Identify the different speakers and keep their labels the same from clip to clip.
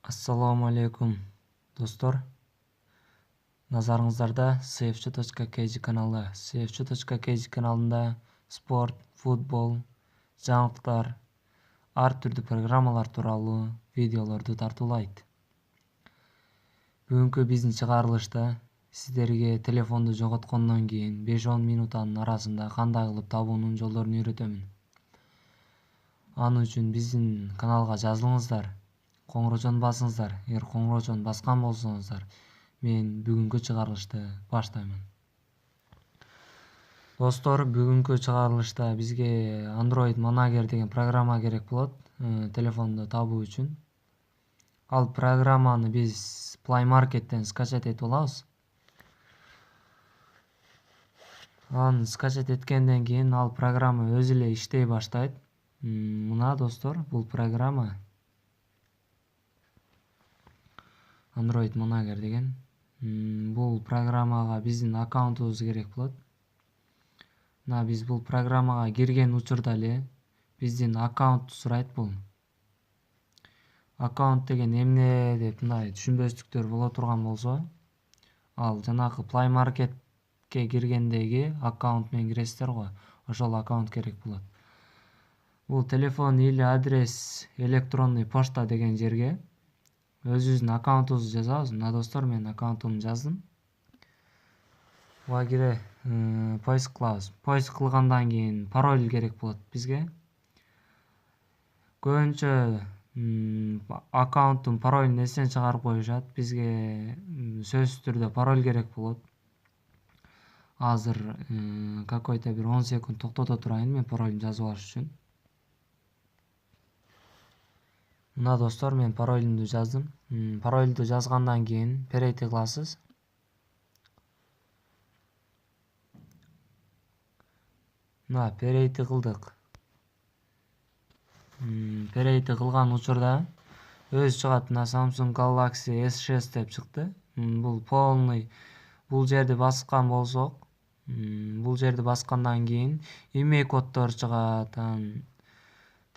Speaker 1: Ассаламу алейкум, достор. Назарыңыздарда cfc.kz каналы. cfc.kz каналында спорт, футбол, жаңылыктар, ар түрдүү программалар тууралуу видеолорду тартуулайт. Бүгүнкү биздин чыгарылышта сиздерге телефонду жоготкондон кийин 5-10 минуттын арасында кандай кылып табуунун жолдорун үйрөтөмүн. Аны үчүн биздин каналга жазылыңыздар. Коңгурочону басыңыздар. Эгер коңгурочону баскан болсоңуздар, мен бүгүнкү чыгарылышты баштаймын. Достор, бүгүнкү чыгарылышта бизге Android Manager деген программа керек болот, телефонду табуу үчүн. Ал программаны биз Play Market'тен скачать этип алабыз. Аны скачать эткенден кийин ал программа өзү эле иштей баштайт. Мына достор, бул программа Android Manager деген. Бул программага биздин аккаунтубуз керек болот. Мына биз бул программага кирген учурда эле биздин аккаунтту сурайт бул. Аккаунт деген эмне деп мындай түшүнбөстүктөр боло турган болсо, ал жанагы Play Marketке киргендеги аккаунт менен киресиздер го, ошол аккаунт керек болот. Бул телефон или адрес электронный почта деген жерге өзүбүздүн аккаунтубузду жазабыз. Мына достор, мен аккаунтумду жаздым. Буга кире поиск кылабыз. Поиск кылгандан кийин пароль керек болот бизге. Көбүнчө аккаунттун паролун эстен чыгарып коюшат. Бизге сөзсүз түрдө пароль керек болот. Азыр какой-то бир 10 секунд токтото турайын мен паролду жазып алыш үчүн. Мына достор, мен паролумду жаздым. Паролду жазгандан кийин перейти кыласыз. Мына перейти кылдык. Перейти кылган учурда өзү чыгат. Мына Samsung Galaxy S6 деп чыкты. Бул полный. Бул жерди баскан болсок, бул жерди баскандан кийин имей коддор чыгат.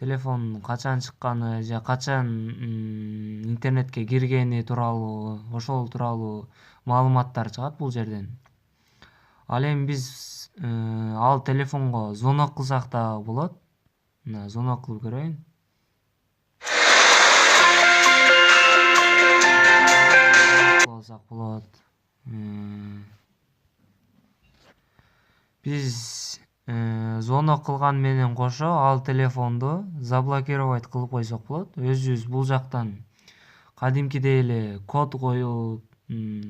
Speaker 1: Телефон качан чыкканы же качан интернетке киргени тууралуу, ошол тууралуу маалыматтар чыгат бул жерден. Ал эми биз ал телефонго звонок кылсак да болот. Мына звонок кылып көрөйүн. Кылсак болот. Биз звонок кылган менен кошо ал телефонду заблокировать кылып койсок болот. Өзүбүз бул жактан кадимкидей эле код коюп,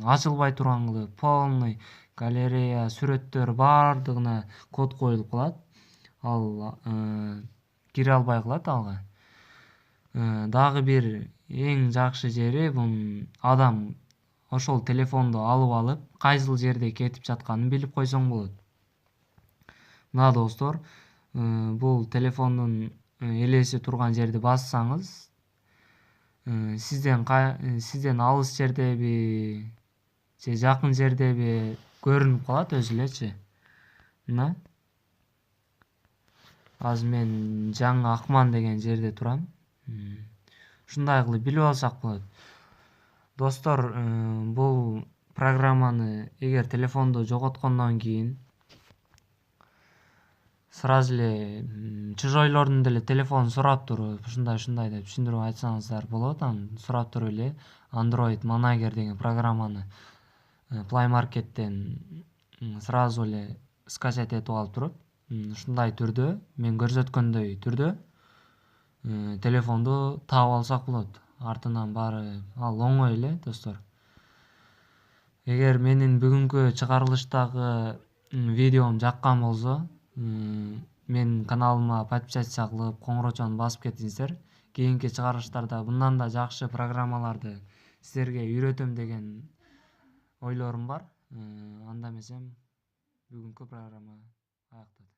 Speaker 1: ачылбай турган кылып, полный галерея, сүрөттөр бардыгына код коюлуп калат. Ал кире албай калат алга. Дагы бир эң жакшы жери бул адам ошол телефонду алып, кайсыл жерде кетип жатканын билип койсоң болот. Мына достор, бул телефондун элеси турган жерди бассаңыз, сизден алыс жердеби же жакын жердеби көрүнүп калат өзү элечи. Мына азыр мен Жаңы Акман деген жерде турам. Ушундай кылып билип алсак болот. Достор, бул программаны эгер телефонду жоготкондон кийин сразу эле чужойлордун деле телефонун сурап туруп, ушундай деп түшүндүрүп айтсаңыздар болот. Аны сурап туруп эле Android Manager деген программаны Play Market'тен сразу эле скачать этип алып туруп, ушундай түрдө, мен көрсөткөндөй түрдө телефонду таап алсак болот. Артынан баары ал оңой эле, достор. Эгер менин бүгүнкү чыгарылыштагы видеом жаккан болсо, менин каналыма подписаться кылып, коңгурочону басып кетиңиздер. Кийинки чыгарылыштарда bundan да жакшы программаларды сиздерге үйрөтөм деген ойлорум бар. Анда эмесем бүгүнкү программа аякталды.